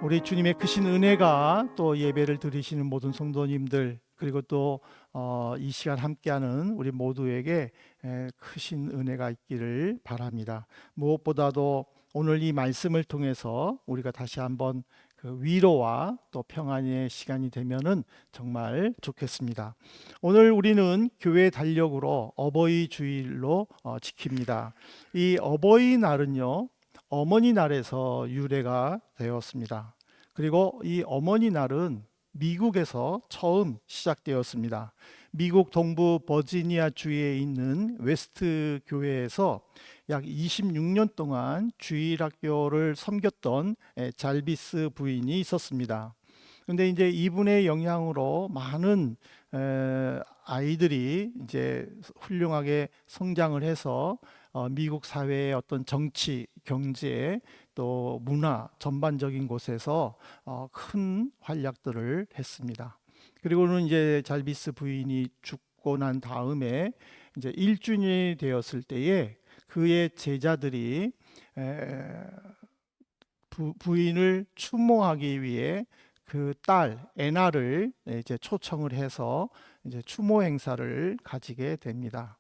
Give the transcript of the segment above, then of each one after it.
우리 주님의 크신 은혜가 또 예배를 드리시는 모든 성도님들 그리고 또 이 시간 함께하는 우리 모두에게 크신 은혜가 있기를 바랍니다. 무엇보다도 오늘 이 말씀을 통해서 우리가 다시 한번 그 위로와 또 평안의 시간이 되면은 정말 좋겠습니다. 오늘 우리는 교회 달력으로 어버이 주일로 지킵니다. 이 어버이날은요, 어머니 날에서 유래가 되었습니다. 그리고 이 어머니 날은 미국에서 처음 시작되었습니다. 미국 동부 버지니아 주에 있는 웨스트 교회에서 약 26년 동안 주일학교를 섬겼던 잘비스 부인이 있었습니다. 근데 이제 이분의 영향으로 많은 아이들이 이제 훌륭하게 성장을 해서 미국 사회의 어떤 정치, 경제, 또 문화 전반적인 곳에서 큰 활약들을 했습니다. 그리고는 이제 잘비스 부인이 죽고 난 다음에 이제 1주년이 되었을 때에 그의 제자들이 부인을 추모하기 위해 그 딸 애나를 이제 초청을 해서 이제 추모 행사를 가지게 됩니다.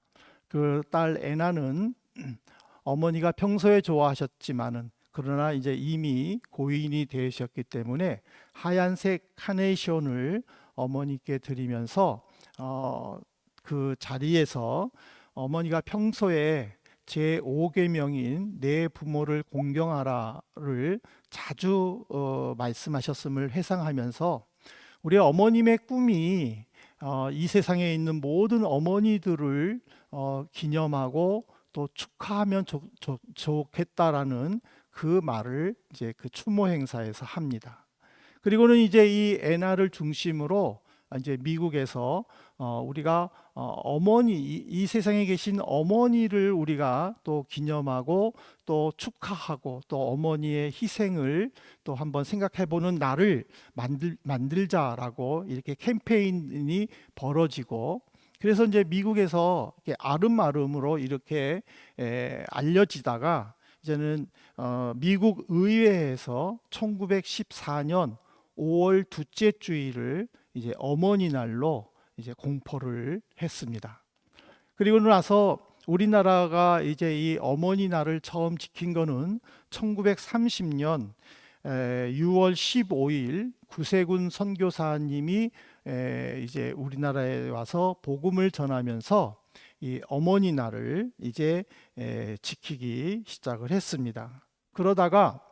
그 딸 애나는 어머니가 평소에 좋아하셨지만은 그러나 이제 이미 고인이 되셨기 때문에 하얀색 카네이션을 어머니께 드리면서 그 자리에서 어머니가 평소에 제5계명인 내 부모를 공경하라를 자주 말씀하셨음을 회상하면서 우리 어머님의 꿈이 이 세상에 있는 모든 어머니들을 기념하고 또 축하하면 좋겠다라는 그 말을 이제 그 추모 행사에서 합니다. 그리고는 이제 이 애나를 중심으로 이제 미국에서 우리가 어머니 이 세상에 계신 어머니를 우리가 또 기념하고 또 축하하고 또 어머니의 희생을 또 한번 생각해 보는 날을 만들자라고 이렇게 캠페인이 벌어지고 그래서 이제 미국에서 이렇게 아름아름으로 이렇게 알려지다가 이제는 미국 의회에서 1914년 5월 둘째 주일을 이제 어머니 날로 이제 공포를 했습니다. 그리고 나서 우리나라가 이제 이 어머니 날을 처음 지킨 거는 1930년 6월 15일 구세군 선교사님이 이제 우리나라에 와서 복음을 전하면서 이 어머니 날을 이제 지키기 시작을 했습니다. 그러다가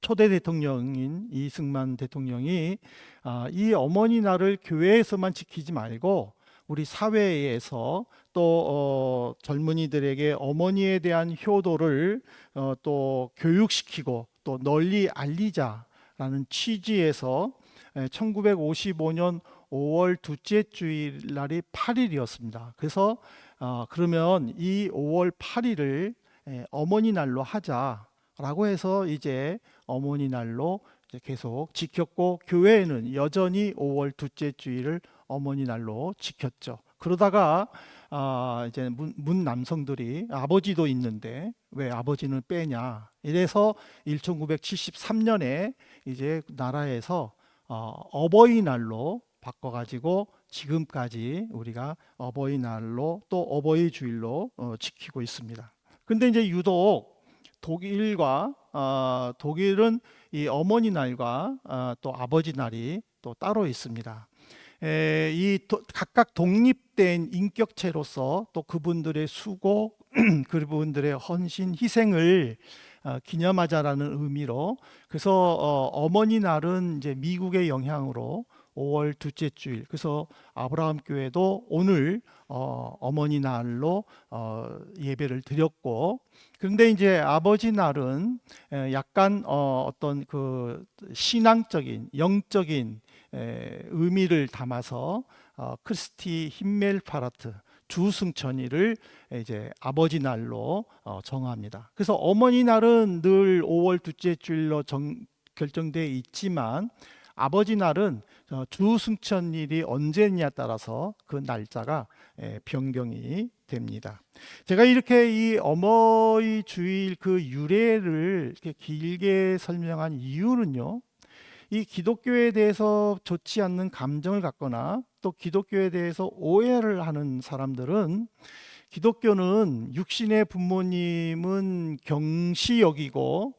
초대 대통령인 이승만 대통령이 이 어머니 날을 교회에서만 지키지 말고 우리 사회에서 또 젊은이들에게 어머니에 대한 효도를 또 교육시키고 또 널리 알리자라는 취지에서 1955년 5월 둘째 주일 날이 8일이었습니다. 그래서 그러면 이 5월 8일을 어머니 날로 하자라고 해서 이제 어머니 날로 이제 계속 지켰고 교회에는 여전히 5월 둘째 주일을 어머니 날로 지켰죠. 그러다가 이제 문 남성들이 아버지도 있는데 왜 아버지는 빼냐 이래서 1973년에 이제 나라에서 어버이날로 바꿔가지고 지금까지 우리가 어버이날로 또 어버이 주일로 지키고 있습니다. 근데 이제 유독 독일은 이 어머니 날과 또 아버지 날이 또 따로 있습니다. 각각 독립된 인격체로서 또 그분들의 수고, 그분들의 헌신, 희생을 기념하자라는 의미로 그래서 어머니 날은 이제 미국의 영향으로 5월 둘째 주일 그래서 아브라함 교회도 오늘 어머니 날로 예배를 드렸고 그런데 이제 아버지 날은 약간 어떤 그 신앙적인 영적인 의미를 담아서 크리스티 힘멜파라트 주승천이를 이제 아버지 날로 정합니다. 그래서 어머니 날은 늘 5월 둘째 주일로 결정되어 있지만 아버지 날은 주승천일이 언제냐에 따라서 그 날짜가 변경이 됩니다. 제가 이렇게 이 어머니 주일 그 유래를 이렇게 길게 설명한 이유는요, 이 기독교에 대해서 좋지 않는 감정을 갖거나 또 기독교에 대해서 오해를 하는 사람들은, 기독교는 육신의 부모님은 경시 여기고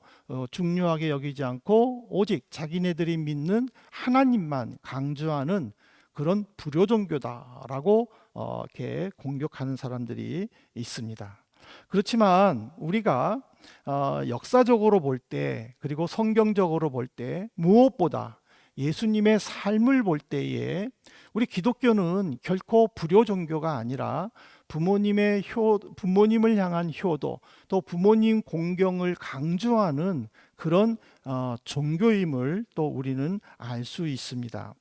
중요하게 여기지 않고 오직 자기네들이 믿는 하나님만 강조하는 그런 불교 종교다라고 이렇게 공격하는 사람들이 있습니다. 그렇지만 우리가 역사적으로 볼 때, 그리고 성경적으로 볼 때, 무엇보다 예수님의 삶을 볼 때에 우리 기독교는 결코 불교 종교가 아니라 부모님을 향한 효도, 또 부모님 공경을 강조하는 그런 종교임을 또 우리는 알 수 있습니다.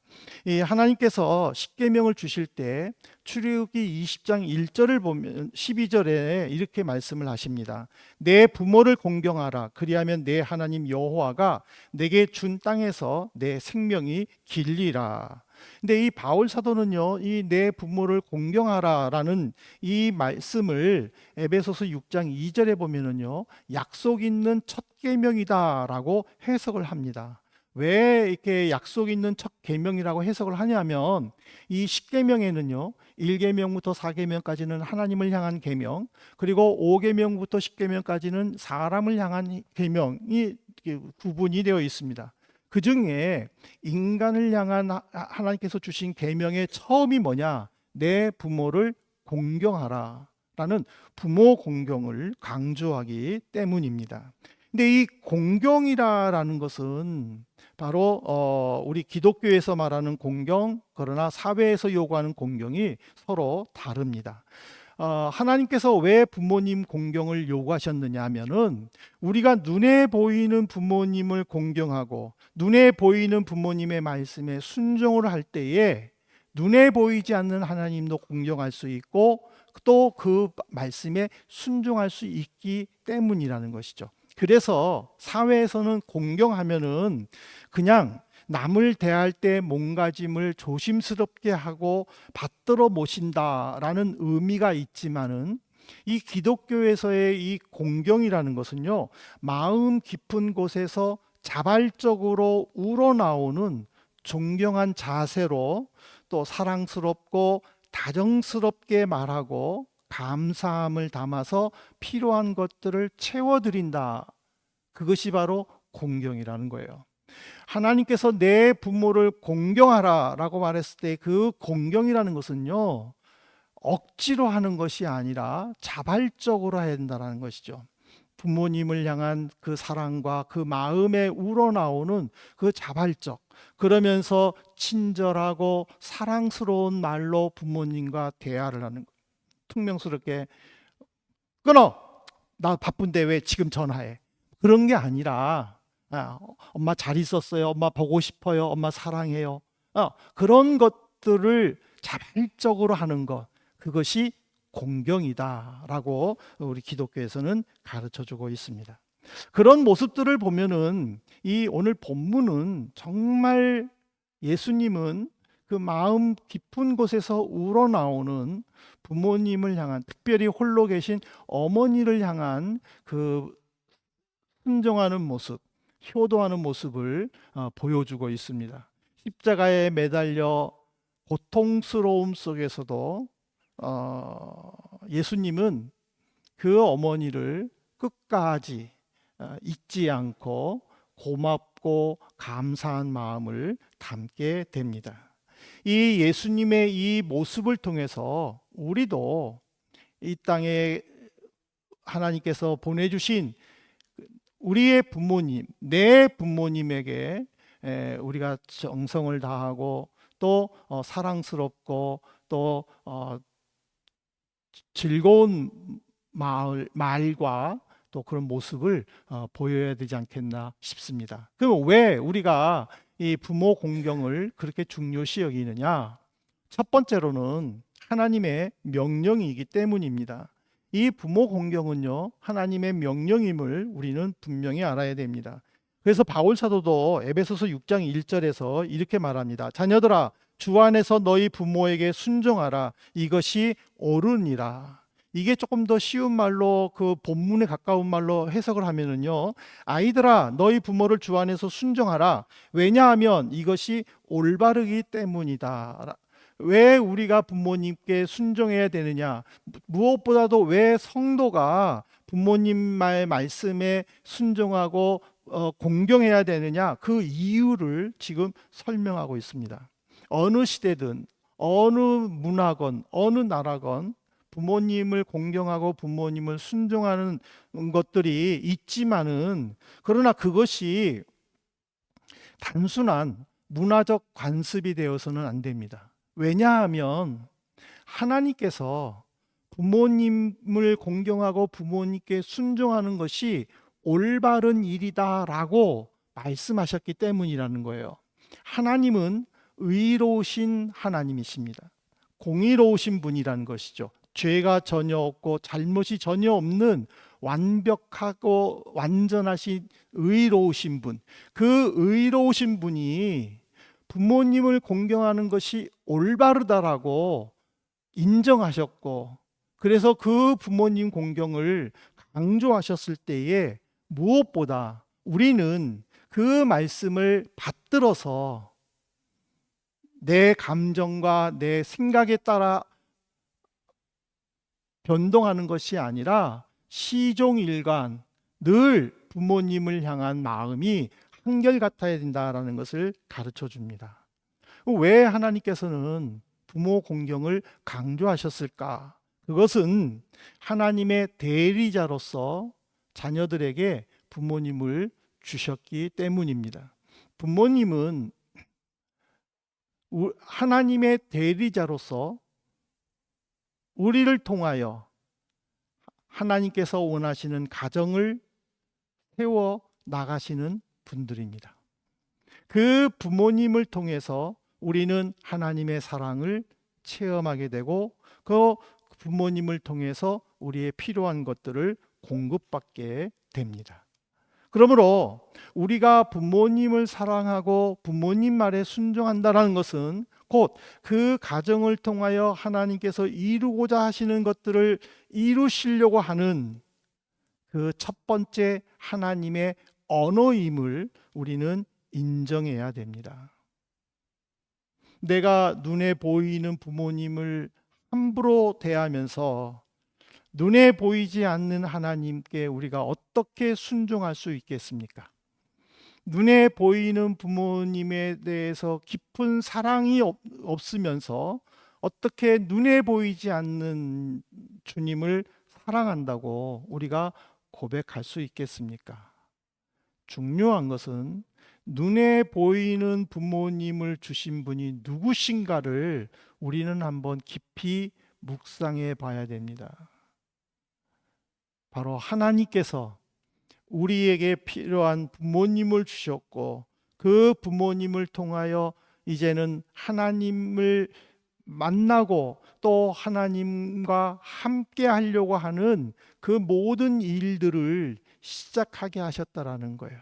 하나님께서 십계명을 주실 때 출애굽기 20장 1절을 보면 12절에 이렇게 말씀을 하십니다. 내 부모를 공경하라. 그리하면 내 하나님 여호와가 내게 준 땅에서 내 생명이 길리라. 근데 이 바울 사도는요, 이 내 부모를 공경하라라는 이 말씀을 에베소서 6장 2절에 보면은요, 약속 있는 첫 계명이다라고 해석을 합니다. 왜 이렇게 약속 있는 첫 계명이라고 해석을 하냐면, 이 10계명에는요 1계명부터 4계명까지는 하나님을 향한 계명, 그리고 5계명부터 10계명까지는 사람을 향한 계명이 구분이 되어 있습니다. 그 중에 인간을 향한 하나님께서 주신 계명의 처음이 뭐냐? 내 부모를 공경하라 라는 부모 공경을 강조하기 때문입니다. 근데 이 공경이라는 것은 바로 우리 기독교에서 말하는 공경, 그러나 사회에서 요구하는 공경이 서로 다릅니다. 하나님께서 왜 부모님 공경을 요구하셨느냐 하면은, 우리가 눈에 보이는 부모님을 공경하고 눈에 보이는 부모님의 말씀에 순종을 할 때에 눈에 보이지 않는 하나님도 공경할 수 있고 또 그 말씀에 순종할 수 있기 때문이라는 것이죠. 그래서 사회에서는 공경하면은 그냥 남을 대할 때 몸가짐을 조심스럽게 하고 받들어 모신다라는 의미가 있지만은, 이 기독교에서의 이 공경이라는 것은요, 마음 깊은 곳에서 자발적으로 우러나오는 존경한 자세로 또 사랑스럽고 다정스럽게 말하고 감사함을 담아서 필요한 것들을 채워드린다. 그것이 바로 공경이라는 거예요. 하나님께서 내 부모를 공경하라 라고 말했을 때 그 공경이라는 것은요, 억지로 하는 것이 아니라 자발적으로 해야 된다는 것이죠. 부모님을 향한 그 사랑과 그 마음에 우러나오는 그 자발적, 그러면서 친절하고 사랑스러운 말로 부모님과 대화를 하는 거예요. 퉁명스럽게 끊어! 나 바쁜데 왜 지금 전화해? 그런 게 아니라, 엄마 잘 있었어요. 엄마 보고 싶어요. 엄마 사랑해요. 그런 것들을 자발적으로 하는 것, 그것이 공경이다라고 우리 기독교에서는 가르쳐주고 있습니다. 그런 모습들을 보면은 이 오늘 본문은 정말 예수님은 그 마음 깊은 곳에서 우러나오는 부모님을 향한, 특별히 홀로 계신 어머니를 향한 그 순종하는 모습, 효도하는 모습을 보여주고 있습니다. 십자가에 매달려 고통스러움 속에서도 예수님은 그 어머니를 끝까지 잊지 않고 고맙고 감사한 마음을 담게 됩니다. 이 예수님의 이 모습을 통해서 우리도 이 땅에 하나님께서 보내주신 우리의 부모님, 내 부모님에게 우리가 정성을 다하고 또 사랑스럽고 또 즐거운 말과 또 그런 모습을 보여야 되지 않겠나 싶습니다. 그럼 왜 우리가 이 부모 공경을 그렇게 중요시 여기느냐? 첫 번째로는 하나님의 명령이기 때문입니다. 이 부모 공경은요, 하나님의 명령임을 우리는 분명히 알아야 됩니다. 그래서 바울 사도도 에베소서 6장 1절에서 이렇게 말합니다. 자녀들아, 주 안에서 너희 부모에게 순종하라. 이것이 옳으니라. 이게 조금 더 쉬운 말로, 그 본문에 가까운 말로 해석을 하면은요, 아이들아 너희 부모를 주 안에서 순종하라. 왜냐하면 이것이 올바르기 때문이다. 왜 우리가 부모님께 순종해야 되느냐? 무엇보다도 왜 성도가 부모님의 말씀에 순종하고 공경해야 되느냐? 그 이유를 지금 설명하고 있습니다. 어느 시대든 어느 문화건 어느 나라건 부모님을 공경하고 부모님을 순종하는 것들이 있지만은, 그러나 그것이 단순한 문화적 관습이 되어서는 안 됩니다. 왜냐하면 하나님께서 부모님을 공경하고 부모님께 순종하는 것이 올바른 일이다라고 말씀하셨기 때문이라는 거예요. 하나님은 의로우신 하나님이십니다. 공의로우신 분이라는 것이죠. 죄가 전혀 없고 잘못이 전혀 없는 완벽하고 완전하신 의로우신 분, 그 의로우신 분이 부모님을 공경하는 것이 올바르다라고 인정하셨고, 그래서 그 부모님 공경을 강조하셨을 때에 무엇보다 우리는 그 말씀을 받들어서 내 감정과 내 생각에 따라 변동하는 것이 아니라 시종일관 늘 부모님을 향한 마음이 한결같아야 된다라는 것을 가르쳐 줍니다. 왜 하나님께서는 부모 공경을 강조하셨을까? 그것은 하나님의 대리자로서 자녀들에게 부모님을 주셨기 때문입니다. 부모님은 하나님의 대리자로서 우리를 통하여 하나님께서 원하시는 가정을 세워 나가시는 분들입니다. 그 부모님을 통해서 우리는 하나님의 사랑을 체험하게 되고, 그 부모님을 통해서 우리의 필요한 것들을 공급받게 됩니다. 그러므로 우리가 부모님을 사랑하고 부모님 말에 순종한다는 것은 곧 그 가정을 통하여 하나님께서 이루고자 하시는 것들을 이루시려고 하는 그 첫 번째 하나님의 언어임을 우리는 인정해야 됩니다. 내가 눈에 보이는 부모님을 함부로 대하면서 눈에 보이지 않는 하나님께 우리가 어떻게 순종할 수 있겠습니까? 눈에 보이는 부모님에 대해서 깊은 사랑이 없으면서 어떻게 눈에 보이지 않는 주님을 사랑한다고 우리가 고백할 수 있겠습니까? 중요한 것은 눈에 보이는 부모님을 주신 분이 누구신가를 우리는 한번 깊이 묵상해 봐야 됩니다. 바로 하나님께서 우리에게 필요한 부모님을 주셨고, 그 부모님을 통하여 이제는 하나님을 만나고 또 하나님과 함께 하려고 하는 그 모든 일들을 시작하게 하셨다라는 거예요.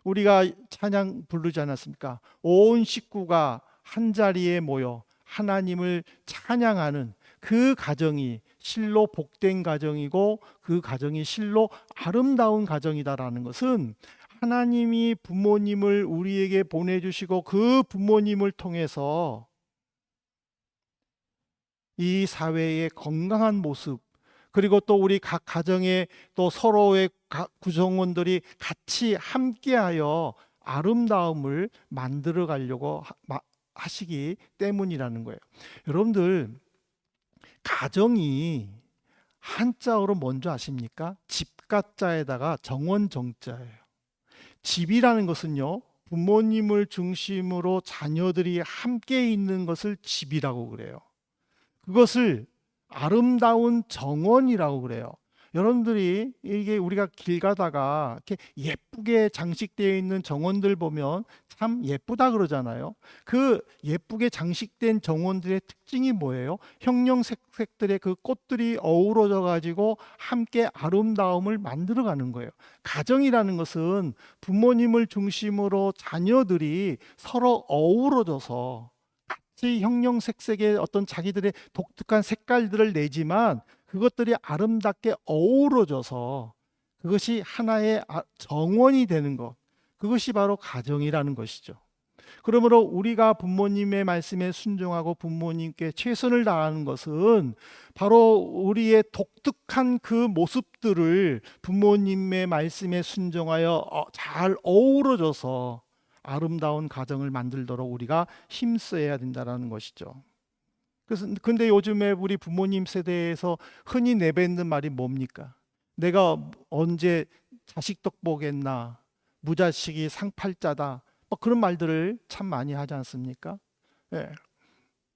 우리가 찬양 부르지 않았습니까? 온 식구가 한 자리에 모여 하나님을 찬양하는 그 가정이 실로 복된 가정이고, 그 가정이 실로 아름다운 가정이다라는 것은 하나님이 부모님을 우리에게 보내주시고 그 부모님을 통해서 이 사회의 건강한 모습, 그리고 또 우리 각 가정의 또 서로의 구성원들이 같이 함께하여 아름다움을 만들어 가려고 하시기 때문이라는 거예요. 여러분들, 가정이 한자어로 뭔지 아십니까? 집가자에다가 정원정자예요. 집이라는 것은요, 부모님을 중심으로 자녀들이 함께 있는 것을 집이라고 그래요. 그것을 아름다운 정원이라고 그래요. 여러분들이 이게 우리가 길 가다가 이렇게 예쁘게 장식되어 있는 정원들 보면 참 예쁘다 그러잖아요. 그 예쁘게 장식된 정원들의 특징이 뭐예요? 형형색색들의 그 꽃들이 어우러져 가지고 함께 아름다움을 만들어가는 거예요. 가정이라는 것은 부모님을 중심으로 자녀들이 서로 어우러져서 형형색색의 어떤 자기들의 독특한 색깔들을 내지만 그것들이 아름답게 어우러져서 그것이 하나의 정원이 되는 것, 그것이 바로 가정이라는 것이죠. 그러므로 우리가 부모님의 말씀에 순종하고 부모님께 최선을 다하는 것은 바로 우리의 독특한 그 모습들을 부모님의 말씀에 순종하여 잘 어우러져서 아름다운 가정을 만들도록 우리가 힘써야 된다는 것이죠. 그래서 근데 요즘에 우리 부모님 세대에서 흔히 내뱉는 말이 뭡니까? 내가 언제 자식 덕 보겠나? 무자식이 상팔자다. 뭐 그런 말들을 참 많이 하지 않습니까? 예.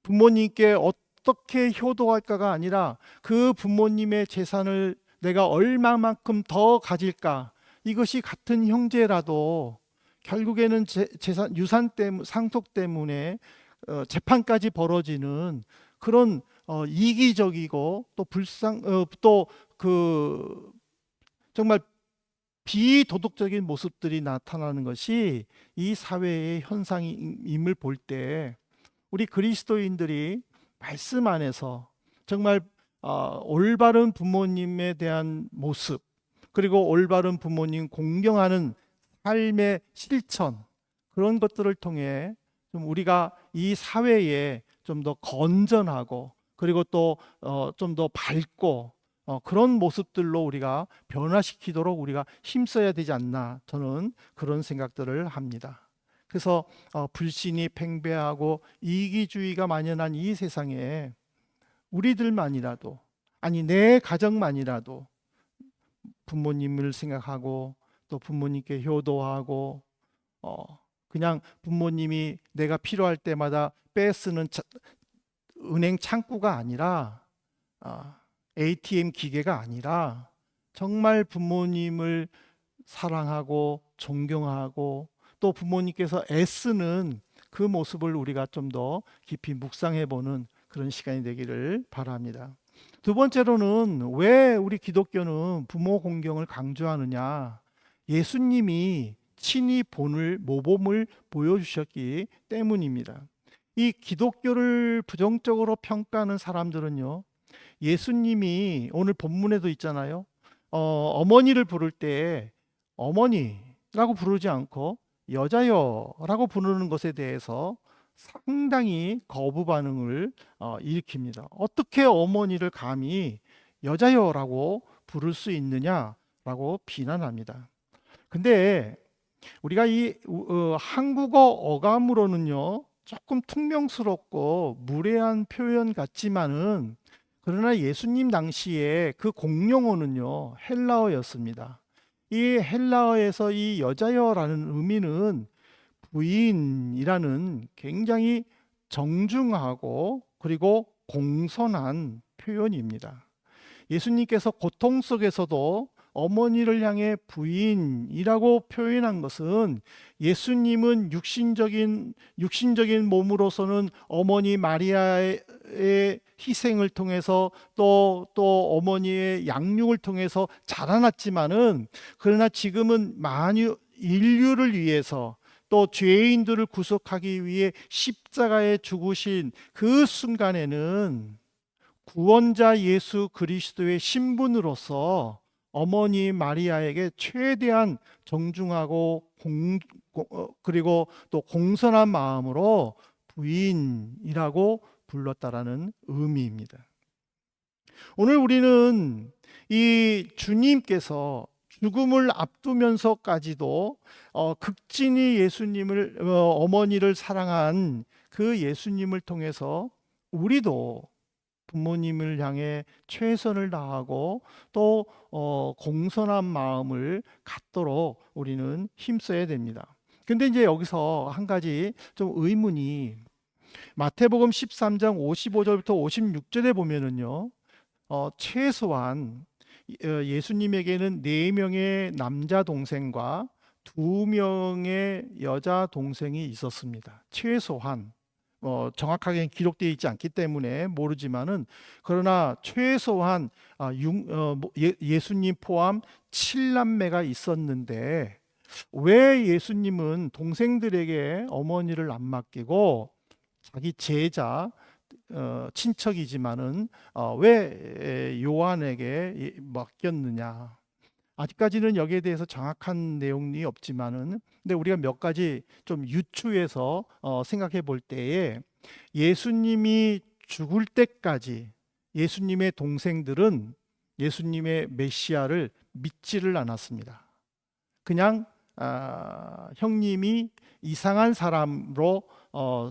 부모님께 어떻게 효도할까가 아니라 그 부모님의 재산을 내가 얼마만큼 더 가질까? 이것이 같은 형제라도 결국에는 재산, 유산 때문에, 상속 때문에 재판까지 벌어지는 그런 이기적이고 또 또 그 정말 비도덕적인 모습들이 나타나는 것이 이 사회의 현상임을 볼 때 우리 그리스도인들이 말씀 안에서 정말 올바른 부모님에 대한 모습, 그리고 올바른 부모님 공경하는 삶의 실천, 그런 것들을 통해 좀 우리가 이 사회에 좀 더 건전하고 그리고 또 좀 더 밝고 그런 모습들로 우리가 변화시키도록 우리가 힘써야 되지 않나, 저는 그런 생각들을 합니다. 그래서 불신이 팽배하고 이기주의가 만연한 이 세상에 우리들만이라도, 아니 내 가정만이라도 부모님을 생각하고 또 부모님께 효도하고 그냥 부모님이 내가 필요할 때마다 빼쓰는 은행 창구가 아니라 ATM 기계가 아니라 정말 부모님을 사랑하고 존경하고 또 부모님께서 애쓰는 그 모습을 우리가 좀 더 깊이 묵상해 보는 그런 시간이 되기를 바랍니다. 두 번째로는 왜 우리 기독교는 부모 공경을 강조하느냐? 예수님이 친히 모범을 보여주셨기 때문입니다. 이 기독교를 부정적으로 평가하는 사람들은요, 예수님이 오늘 본문에도 있잖아요. 어머니를 부를 때 어머니라고 부르지 않고 여자여라고 부르는 것에 대해서 상당히 거부 반응을 일으킵니다. 어떻게 어머니를 감히 여자여라고 부를 수 있느냐라고 비난합니다. 근데 우리가 이 한국어 어감으로는요, 조금 퉁명스럽고 무례한 표현 같지만은 그러나 예수님 당시에 그 공용어는요, 헬라어였습니다. 이 헬라어에서 이 여자여라는 의미는 부인이라는 굉장히 정중하고 그리고 공손한 표현입니다. 예수님께서 고통 속에서도 어머니를 향해 부인이라고 표현한 것은 예수님은 육신적인 몸으로서는 어머니 마리아의 희생을 통해서 또 어머니의 양육을 통해서 자라났지만은 그러나 지금은 인류를 위해서 또 죄인들을 구속하기 위해 십자가에 죽으신 그 순간에는 구원자 예수 그리스도의 신분으로서 어머니 마리아에게 최대한 정중하고 그리고 또 공손한 마음으로 부인이라고 불렀다라는 의미입니다. 오늘 우리는 이 주님께서 죽음을 앞두면서까지도 극진히 예수님을 어머니를 사랑한 그 예수님을 통해서 우리도 부모님을 향해 최선을 다하고 또 공손한 마음을 갖도록 우리는 힘써야 됩니다. 근데 이제 여기서 한 가지 좀 의문이, 마태복음 13장 55절부터 56절에 보면은요, 최소한 예수님에게는 4명의 남자 동생과 2명의 여자 동생이 있었습니다. 최소한 정확하게 기록되어 있지 않기 때문에 모르지만은, 그러나 최소한 예수님 포함 7남매가 있었는데 왜 예수님은 동생들에게 어머니를 안 맡기고 자기 제자 친척이지만은 왜 요한에게 맡겼느냐? 아직까지는 여기에 대해서 정확한 내용이 없지만은, 근데 우리가 몇 가지 좀 유추해서 생각해 볼 때에, 예수님이 죽을 때까지 예수님의 동생들은 예수님의 메시아를 믿지를 않았습니다. 그냥 형님이 이상한 사람으로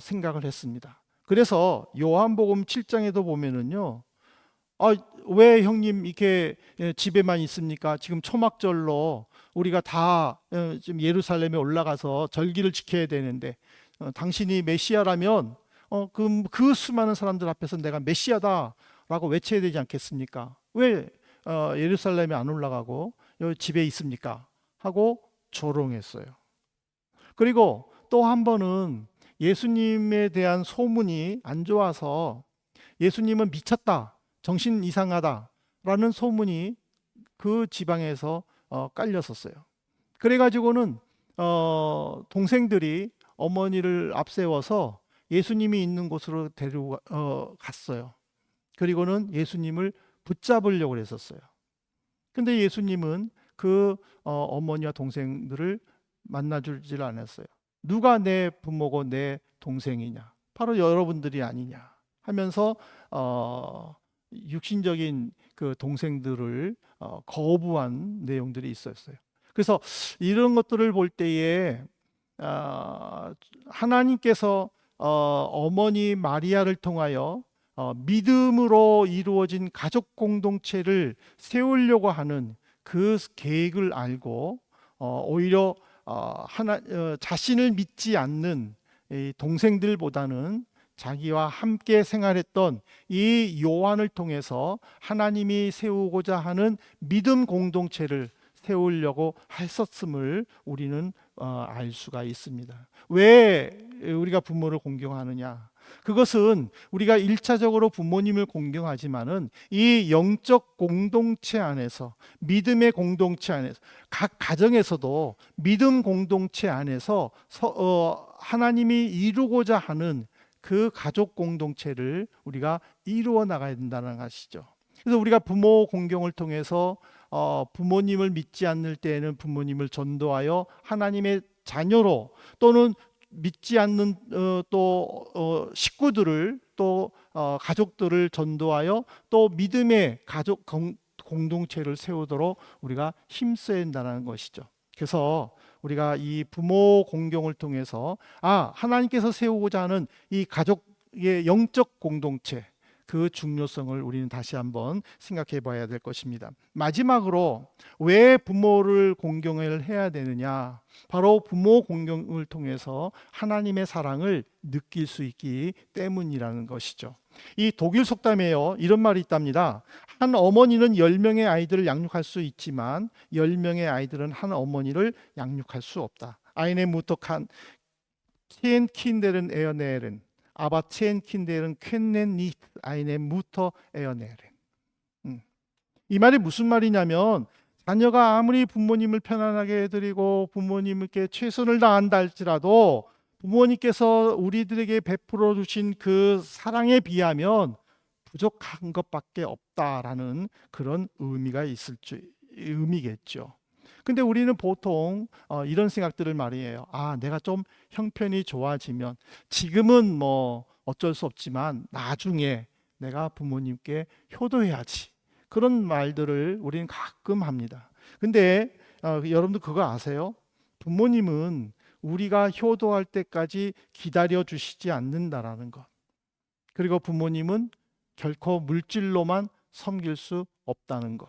생각을 했습니다. 그래서 요한복음 7장에도 보면은요, 왜 형님 이렇게 집에만 있습니까? 지금 초막절로 우리가 다 지금 예루살렘에 올라가서 절기를 지켜야 되는데, 당신이 메시아라면 그 수많은 사람들 앞에서 내가 메시아다라고 외쳐야 되지 않겠습니까? 왜 예루살렘에 안 올라가고 여기 집에 있습니까? 하고 조롱했어요. 그리고 또 한 번은 예수님에 대한 소문이 안 좋아서, 예수님은 미쳤다, 정신 이상하다라는 소문이 그 지방에서 깔렸었어요. 그래가지고는 동생들이 어머니를 앞세워서 예수님이 있는 곳으로 데려갔어요. 그리고는 예수님을 붙잡으려고 했었어요. 근데 예수님은 그 어머니와 동생들을 만나주질 않았어요. 누가 내 부모고 내 동생이냐? 바로 여러분들이 아니냐? 하면서 육신적인 그 동생들을 거부한 내용들이 있었어요. 그래서 이런 것들을 볼 때에 하나님께서 어머니 마리아를 통하여 믿음으로 이루어진 가족 공동체를 세우려고 하는 그 계획을 알고 오히려 자신을 믿지 않는 이 동생들보다는 자기와 함께 생활했던 이 요한을 통해서 하나님이 세우고자 하는 믿음 공동체를 세우려고 했었음을 우리는 알 수가 있습니다. 왜 우리가 부모를 공경하느냐? 그것은 우리가 일차적으로 부모님을 공경하지만은 이 영적 공동체 안에서, 믿음의 공동체 안에서, 각 가정에서도 믿음 공동체 안에서 하나님이 이루고자 하는 그 가족 공동체를 우리가 이루어 나가야 된다는 것이죠. 그래서 우리가 부모 공경을 통해서 부모님을 믿지 않을 때에는 부모님을 전도하여 하나님의 자녀로, 또는 믿지 않는 또 식구들을, 또 가족들을 전도하여 또 믿음의 가족 공동체를 세우도록 우리가 힘써야 한다는 것이죠. 그래서 우리가 이 부모 공경을 통해서 하나님께서 세우고자 하는 이 가족의 영적 공동체, 그 중요성을 우리는 다시 한번 생각해 봐야 될 것입니다. 마지막으로 왜 부모를 공경을 해야 되느냐? 바로 부모 공경을 통해서 하나님의 사랑을 느낄 수 있기 때문이라는 것이죠. 이 독일 속담에요, 이런 말이 있답니다. 한 어머니는 10명의 아이들을 양육할 수 있지만 10명의 아이들은 한 어머니를 양육할 수 없다. Eine Mutter kann 10 Kindern ernähren, aber 10 Kindern können nicht eine Mutter ernähren. 이 말이 무슨 말이냐면, 자녀가 아무리 부모님을 편안하게 해드리고 부모님께 최선을 다한다 할지라도 부모님께서 우리들에게 베풀어 주신 그 사랑에 비하면 부족한 것밖에 없다라는 그런 의미겠죠. 근데 우리는 보통 이런 생각들을 말이에요. 내가 좀 형편이 좋아지면, 지금은 뭐 어쩔 수 없지만 나중에 내가 부모님께 효도해야지, 그런 말들을 우리는 가끔 합니다. 근데 여러분들 그거 아세요? 부모님은 우리가 효도할 때까지 기다려 주시지 않는다라는 것. 그리고 부모님은 결코 물질로만 섬길 수 없다는 것.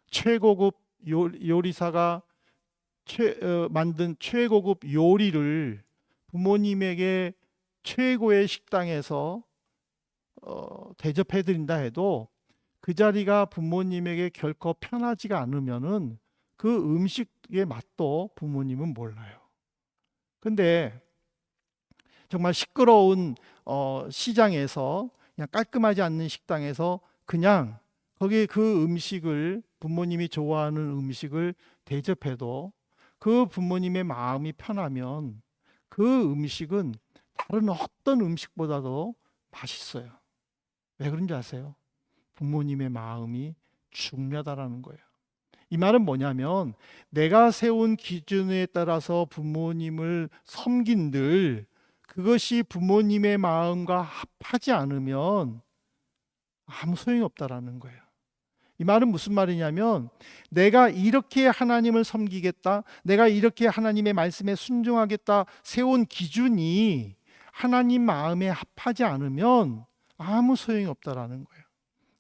최고급 요리사가 만든 최고급 요리를 부모님에게 최고의 식당에서 대접해 드린다 해도 그 자리가 부모님에게 결코 편하지가 않으면은 그 음식의 맛도 부모님은 몰라요. 근데 정말 시끄러운 시장에서, 그냥 깔끔하지 않는 식당에서 그냥 거기 그 음식을, 부모님이 좋아하는 음식을 대접해도 그 부모님의 마음이 편하면 그 음식은 다른 어떤 음식보다도 맛있어요. 왜 그런지 아세요? 부모님의 마음이 중요하다라는 거예요. 이 말은 뭐냐면 내가 세운 기준에 따라서 부모님을 섬긴들 그것이 부모님의 마음과 합하지 않으면 아무 소용이 없다라는 거예요. 이 말은 무슨 말이냐면 내가 이렇게 하나님을 섬기겠다, 내가 이렇게 하나님의 말씀에 순종하겠다 세운 기준이 하나님 마음에 합하지 않으면 아무 소용이 없다라는 거예요.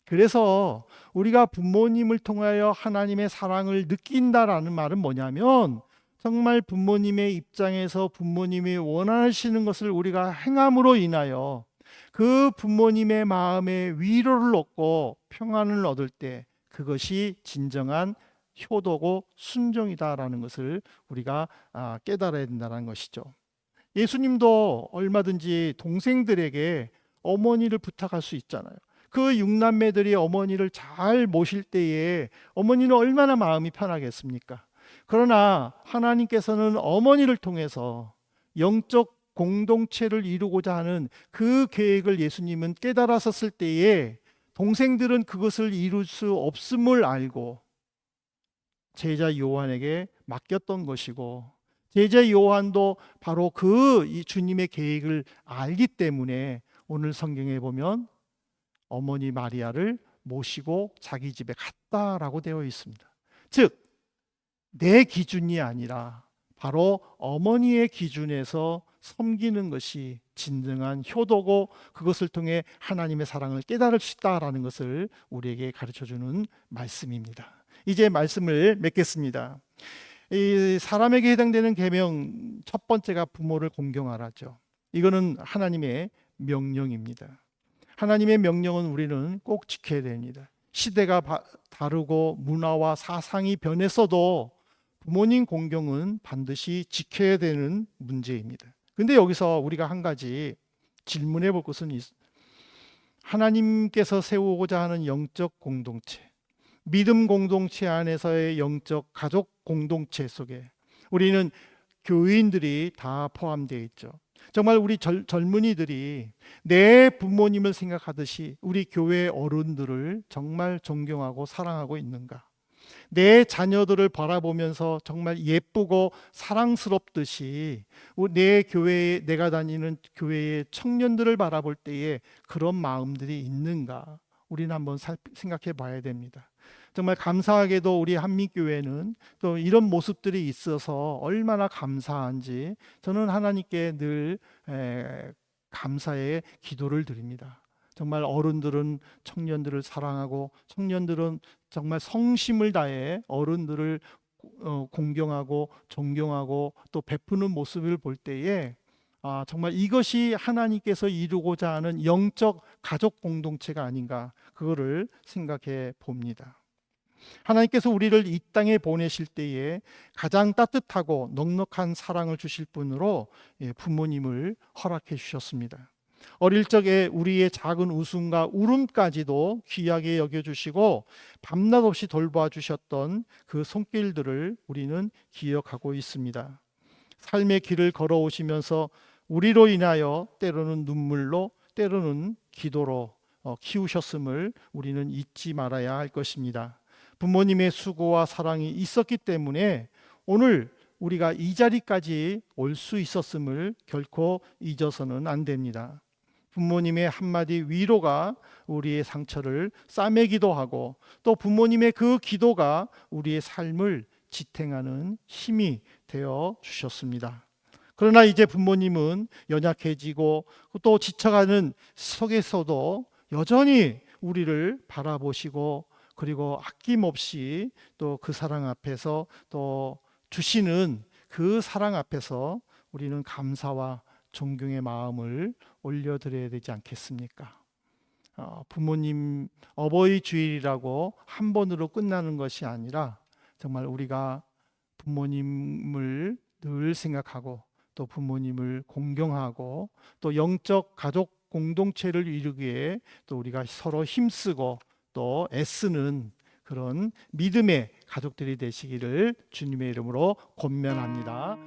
그래서 우리가 부모님을 통하여 하나님의 사랑을 느낀다라는 말은 뭐냐면 정말 부모님의 입장에서 부모님이 원하시는 것을 우리가 행함으로 인하여 그 부모님의 마음에 위로를 얻고 평안을 얻을 때 그것이 진정한 효도고 순종이다라는 것을 우리가 깨달아야 된다는 것이죠. 예수님도 얼마든지 동생들에게 어머니를 부탁할 수 있잖아요. 그 육남매들이 어머니를 잘 모실 때에 어머니는 얼마나 마음이 편하겠습니까? 그러나 하나님께서는 어머니를 통해서 영적 공동체를 이루고자 하는 그 계획을 예수님은 깨달았었을 때에 동생들은 그것을 이룰 수 없음을 알고 제자 요한에게 맡겼던 것이고 제자 요한도 바로 그 주님의 계획을 알기 때문에 오늘 성경에 보면 어머니 마리아를 모시고 자기 집에 갔다라고 되어 있습니다. 즉, 내 기준이 아니라 바로 어머니의 기준에서 섬기는 것이 진정한 효도고 그것을 통해 하나님의 사랑을 깨달을 수 있다라는 것을 우리에게 가르쳐주는 말씀입니다. 이제 말씀을 맺겠습니다. 이 사람에게 해당되는 계명 첫 번째가 부모를 공경하라죠. 이거는 하나님의 명령입니다. 하나님의 명령은 우리는 꼭 지켜야 됩니다. 시대가 다르고 문화와 사상이 변했어도 부모님 공경은 반드시 지켜야 되는 문제입니다. 근데 여기서 우리가 한 가지 질문해 볼 것은 하나님께서 세우고자 하는 영적 공동체, 믿음 공동체 안에서의 영적 가족 공동체 속에 우리는 교인들이 다 포함되어 있죠. 정말 우리 젊은이들이 내 부모님을 생각하듯이 우리 교회 어른들을 정말 존경하고 사랑하고 있는가? 내 자녀들을 바라보면서 정말 예쁘고 사랑스럽듯이 내 교회에 내가 다니는 교회의 청년들을 바라볼 때에 그런 마음들이 있는가? 우리는 한번 생각해 봐야 됩니다. 정말 감사하게도 우리 한민교회는 또 이런 모습들이 있어서 얼마나 감사한지 저는 하나님께 늘 감사의 기도를 드립니다. 정말 어른들은 청년들을 사랑하고 청년들은 정말 성심을 다해 어른들을 공경하고 존경하고 또 베푸는 모습을 볼 때에 정말 이것이 하나님께서 이루고자 하는 영적 가족 공동체가 아닌가 그거를 생각해 봅니다. 하나님께서 우리를 이 땅에 보내실 때에 가장 따뜻하고 넉넉한 사랑을 주실 분으로 부모님을 허락해 주셨습니다. 어릴 적에 우리의 작은 웃음과 울음까지도 귀하게 여겨주시고 밤낮 없이 돌봐 주셨던 그 손길들을 우리는 기억하고 있습니다. 삶의 길을 걸어오시면서 우리로 인하여 때로는 눈물로 때로는 기도로 키우셨음을 우리는 잊지 말아야 할 것입니다. 부모님의 수고와 사랑이 있었기 때문에 오늘 우리가 이 자리까지 올 수 있었음을 결코 잊어서는 안 됩니다. 부모님의 한마디 위로가 우리의 상처를 싸매기도 하고 또 부모님의 그 기도가 우리의 삶을 지탱하는 힘이 되어 주셨습니다. 그러나 이제 부모님은 연약해지고 또 지쳐가는 속에서도 여전히 우리를 바라보시고 그리고 아낌없이 또 그 사랑 앞에서 또 주시는 그 사랑 앞에서 우리는 감사와 존경의 마음을 올려드려야 되지 않겠습니까? 부모님 어버이 주일이라고 한 번으로 끝나는 것이 아니라 정말 우리가 부모님을 늘 생각하고 또 부모님을 공경하고 또 영적 가족 공동체를 이루기에 또 우리가 서로 힘쓰고 또 애쓰는 그런 믿음의 가족들이 되시기를 주님의 이름으로 권면합니다.